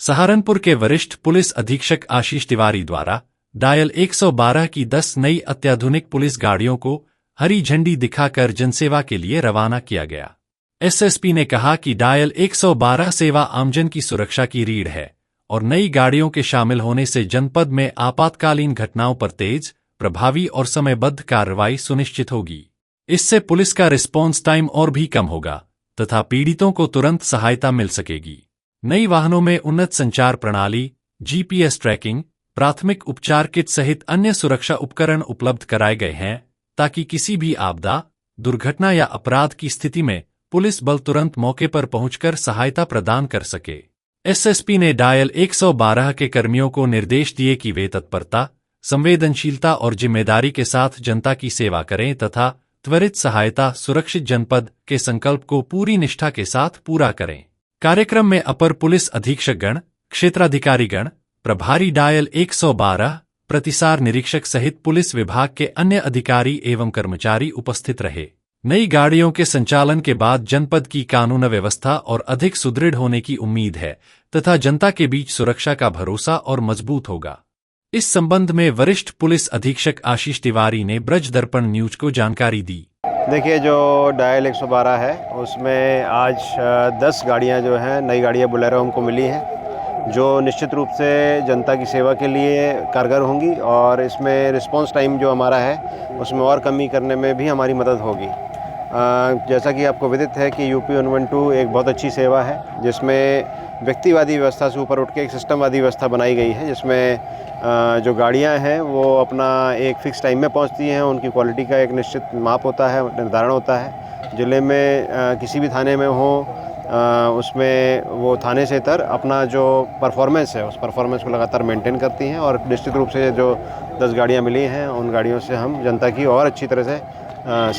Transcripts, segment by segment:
सहारनपुर के वरिष्ठ पुलिस अधीक्षक आशीष तिवारी द्वारा डायल 112 की 10 नई अत्याधुनिक पुलिस गाड़ियों को हरी झंडी दिखाकर जनसेवा के लिए रवाना किया गया। एसएसपी ने कहा कि डायल 112 सेवा आमजन की सुरक्षा की रीढ़ है और नई गाड़ियों के शामिल होने से जनपद में आपातकालीन घटनाओं पर तेज, प्रभावी और समयबद्ध कार्रवाई सुनिश्चित होगी। इससे पुलिस का रिस्पॉन्स टाइम और भी कम होगा तथा पीड़ितों को तुरंत सहायता मिल सकेगी। नई वाहनों में उन्नत संचार प्रणाली, जीपीएस ट्रैकिंग, प्राथमिक उपचार किट सहित अन्य सुरक्षा उपकरण उपलब्ध कराए गए हैं ताकि किसी भी आपदा, दुर्घटना या अपराध की स्थिति में पुलिस बल तुरंत मौके पर पहुंचकर सहायता प्रदान कर सके। एसएसपी ने डायल 112 के कर्मियों को निर्देश दिए कि वे तत्परता, संवेदनशीलता और जिम्मेदारी के साथ जनता की सेवा करें तथा त्वरित सहायता सुरक्षित जनपद के संकल्प को पूरी निष्ठा के साथ पूरा करें। कार्यक्रम में अपर पुलिस अधीक्षकगण, क्षेत्राधिकारीगण, प्रभारी डायल 112, प्रतिसार निरीक्षक सहित पुलिस विभाग के अन्य अधिकारी एवं कर्मचारी उपस्थित रहे। नई गाड़ियों के संचालन के बाद जनपद की कानून व्यवस्था और अधिक सुदृढ़ होने की उम्मीद है तथा जनता के बीच सुरक्षा का भरोसा और मजबूत होगा। इस संबंध में वरिष्ठ पुलिस अधीक्षक आशीष तिवारी ने ब्रज दर्पण न्यूज को जानकारी दी। देखिए, जो डायल 112 है उसमें आज 10 गाड़ियां जो हैं, नई गाड़ियां बोलेरो हमको मिली हैं जो निश्चित रूप से जनता की सेवा के लिए कारगर होंगी और इसमें रिस्पांस टाइम जो हमारा है उसमें और कमी करने में भी हमारी मदद होगी। जैसा कि आपको विदित है कि यूपी 112 एक बहुत अच्छी सेवा है जिसमें व्यक्तिवादी व्यवस्था से ऊपर उठ के एक सिस्टमवादी व्यवस्था बनाई गई है, जिसमें जो गाड़ियां हैं वो अपना एक फ़िक्स टाइम में पहुंचती हैं, उनकी क्वालिटी का एक निश्चित माप होता है, निर्धारण होता है। ज़िले में किसी भी थाने में हो उसमें वो थाने से इतर अपना जो परफॉर्मेंस है उस परफॉर्मेंस को लगातार मेंटेन करती हैं और निश्चित रूप से जो 10 गाड़ियाँ मिली हैं उन गाड़ियों से हम जनता की और अच्छी तरह से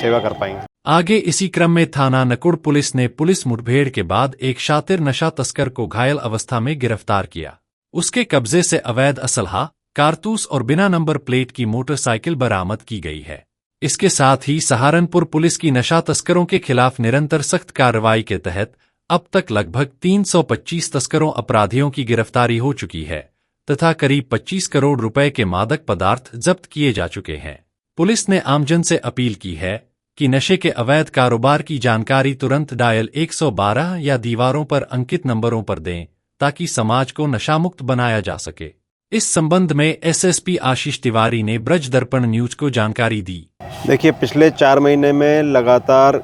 सेवा कर पाएंगे। आगे इसी क्रम में थाना नकुड़ पुलिस ने पुलिस मुठभेड़ के बाद एक शातिर नशा तस्कर को घायल अवस्था में गिरफ्तार किया। उसके कब्जे से अवैध असलहा, कारतूस और बिना नंबर प्लेट की मोटरसाइकिल बरामद की गई है। इसके साथ ही सहारनपुर पुलिस की नशा तस्करों के खिलाफ निरंतर सख्त कार्रवाई के तहत अब तक लगभग 325 तस्करों अपराधियों की गिरफ्तारी हो चुकी है तथा करीब 25 करोड़ रुपए के मादक पदार्थ जब्त किए जा चुके हैं। पुलिस ने आमजन से अपील की है कि नशे के अवैध कारोबार की जानकारी तुरंत डायल 112 या दीवारों पर अंकित नंबरों पर दें ताकि समाज को नशामुक्त बनाया जा सके। इस संबंध में एसएसपी आशीष तिवारी ने ब्रज दर्पण न्यूज को जानकारी दी। देखिए, पिछले 4 महीने में लगातार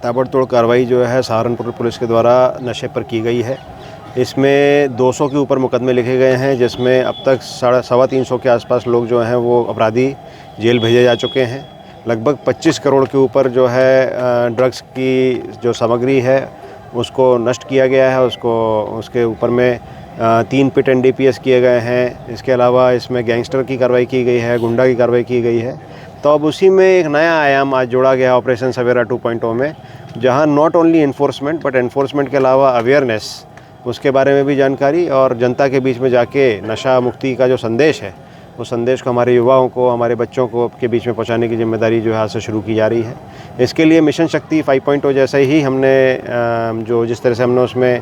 ताबड़तोड़ कार्रवाई जो है सहारनपुर पुलिस के द्वारा नशे पर की गई है। इसमें 200 के ऊपर मुकदमे लिखे गए हैं जिसमें अब तक 350 के आसपास लोग जो हैं वो अपराधी जेल भेजे जा चुके हैं। लगभग 25 करोड़ के ऊपर जो है ड्रग्स की जो सामग्री है उसको नष्ट किया गया है। उसके ऊपर में 3 पिट NDPS किए गए हैं। इसके अलावा इसमें गैंगस्टर की कार्रवाई की गई है, गुंडा की कार्रवाई की गई है। तो अब उसी में एक नया आयाम आज जोड़ा गया ऑपरेशन सवेरा 2.0 में, जहां not only enforcement but enforcement के अलावा अवेयरनेस, उसके बारे में भी जानकारी और जनता के बीच में जाके नशा मुक्ति का जो संदेश है उस संदेश को हमारे युवाओं को, हमारे बच्चों को के बीच में पहुंचाने की जिम्मेदारी जो है आज से शुरू की जा रही है। इसके लिए मिशन शक्ति 5.0 जैसे ही हमने जिस तरह से हमने उसमें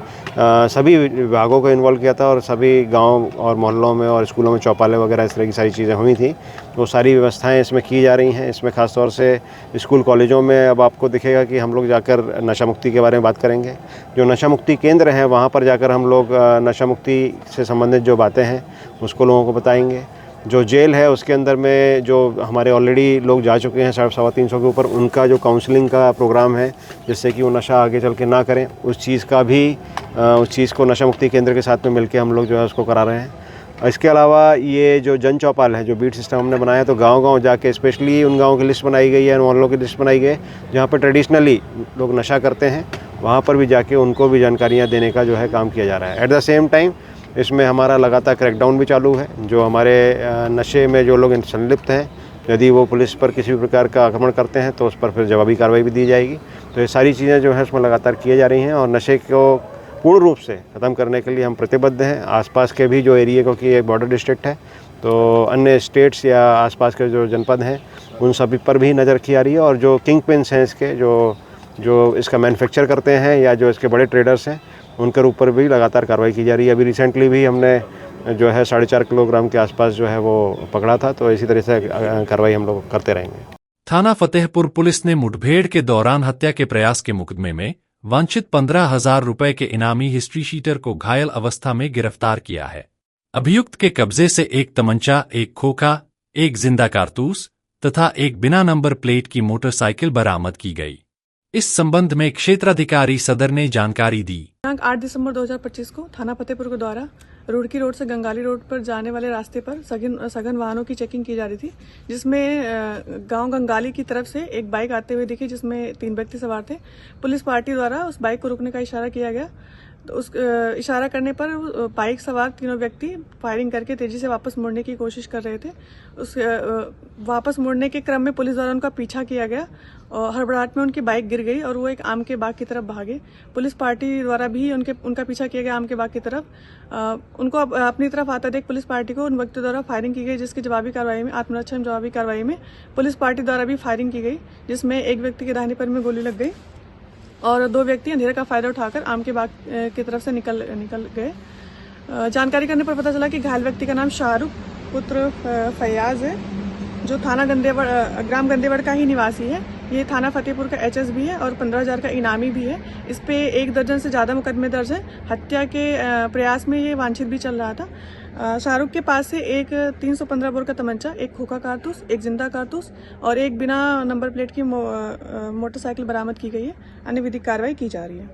सभी विभागों को इन्वॉल्व किया था और सभी गांव और मोहल्लों में और स्कूलों में चौपाले वगैरह इस तरह की सारी चीज़ें हुई थी, वो सारी व्यवस्थाएं इसमें की जा रही हैं। इसमें ख़ास तौर से स्कूल कॉलेजों में अब आपको दिखेगा कि हम लोग जाकर नशा मुक्ति के बारे में बात करेंगे। जो नशा मुक्ति केंद्र हैं वहाँ पर जाकर हम लोग नशा मुक्ति से संबंधित जो बातें हैं उसको लोगों को बताएंगे। जो जेल है उसके अंदर में जो हमारे ऑलरेडी लोग जा चुके हैं 350 के ऊपर, उनका जो काउंसलिंग का प्रोग्राम है जिससे कि वो नशा आगे चल के ना करें, उस चीज़ को नशा मुक्ति केंद्र के साथ में मिलके हम लोग जो है उसको करा रहे हैं। इसके अलावा ये जो जन चौपाल है, जो बीट सिस्टम हमने बनाया, तो गांव-गांव जाके स्पेशली उन गाँव की लिस्ट बनाई गई है, मोहल्लों की लिस्ट बनाई गई है जहाँ पर ट्रेडिशनली लोग नशा करते हैं, वहाँ पर भी जाके उनको भी जानकारियाँ देने का जो है काम किया जा रहा है। एट द सेम टाइम इसमें हमारा लगातार क्रैकडाउन भी चालू है। जो हमारे नशे में जो लोग संलिप्त हैं, यदि वो पुलिस पर किसी भी प्रकार का आक्रमण करते हैं तो उस पर फिर जवाबी कार्रवाई भी दी जाएगी। तो ये सारी चीज़ें जो है उसमें लगातार किए जा रही हैं और नशे को पूर्ण रूप से ख़त्म करने के लिए हम प्रतिबद्ध हैं। आसपास के भी जो एरिया, क्योंकि एक बॉर्डर डिस्ट्रिक्ट है, तो अन्य स्टेट्स या आसपास के जो जनपद हैं उन सभी पर भी नज़र रखी जा रही है और जो किंग पिन्स हैं इसके, जो इसका मैन्युफैक्चर करते हैं या जो इसके बड़े ट्रेडर्स हैं, उनके ऊपर भी लगातार कार्रवाई की जा रही है। अभी रिसेंटली भी हमने जो है 4.5 किलोग्राम के आसपास जो है वो पकड़ा था, तो इसी तरह से कार्रवाई हम लोग करते रहेंगे। थाना फतेहपुर पुलिस ने मुठभेड़ के दौरान हत्या के प्रयास के मुकदमे में वांछित 15,000 रुपए के इनामी हिस्ट्री शीटर को घायल अवस्था में गिरफ्तार किया है। अभियुक्त के कब्जे से एक तमंचा, एक खोखा, एक जिंदा कारतूस तथा एक बिना नंबर प्लेट की मोटरसाइकिल बरामद की गई। इस संबंध में क्षेत्राधिकारी सदर ने जानकारी दी। दिनांक 8 दिसंबर 2025 को थाना फतेहपुर के द्वारा रुड़की रोड से गंगाली रोड पर जाने वाले रास्ते पर सघन वाहनों की चेकिंग की जा रही थी, जिसमें गांव गंगाली की तरफ से एक बाइक आते हुए दिखी, जिसमें 3 व्यक्ति सवार थे। पुलिस पार्टी द्वारा उस बाइक को रुकने का इशारा किया गया, तो उस इशारा करने पर बाइक सवार तीनों व्यक्ति फायरिंग करके तेजी से वापस मुड़ने की कोशिश कर रहे थे। उस वापस मुड़ने के क्रम में पुलिस द्वारा उनका पीछा किया गया और हड़बड़ाहट में उनकी बाइक गिर गई और वो एक आम के बाग की तरफ भागे। पुलिस पार्टी द्वारा भी उनका पीछा किया गया आम के बाग की तरफ। उनको अपनी तरफ आता देख पुलिस पार्टी को उन व्यक्तियों द्वारा फायरिंग की गई, जिसकी जवाबी कार्रवाई में आत्मरक्षा जवाबी कार्रवाई में पुलिस पार्टी द्वारा भी फायरिंग की गई, जिसमें एक व्यक्ति के दाहिने पैर में गोली लग गई और 2 व्यक्ति अंधेरे का फायदा उठाकर आम के बाग की तरफ से निकल गए। जानकारी करने पर पता चला कि घायल व्यक्ति का नाम शाहरुख पुत्र फैयाज है, जो थाना ग्राम गंदेवड़ का ही निवासी है। ये थाना फतेहपुर का एचएस भी है और 15,000 का इनामी भी है। इस पे 1 दर्जन से ज़्यादा मुकदमे दर्ज है। हत्या के प्रयास में ये वांछित भी चल रहा था। शाहरुख के पास से एक 315 बोर का तमंचा, एक खोखा कारतूस, एक जिंदा कारतूस और एक बिना नंबर प्लेट की मोटरसाइकिल बरामद की गई है। अन्य विधिक कार्रवाई की जा रही है।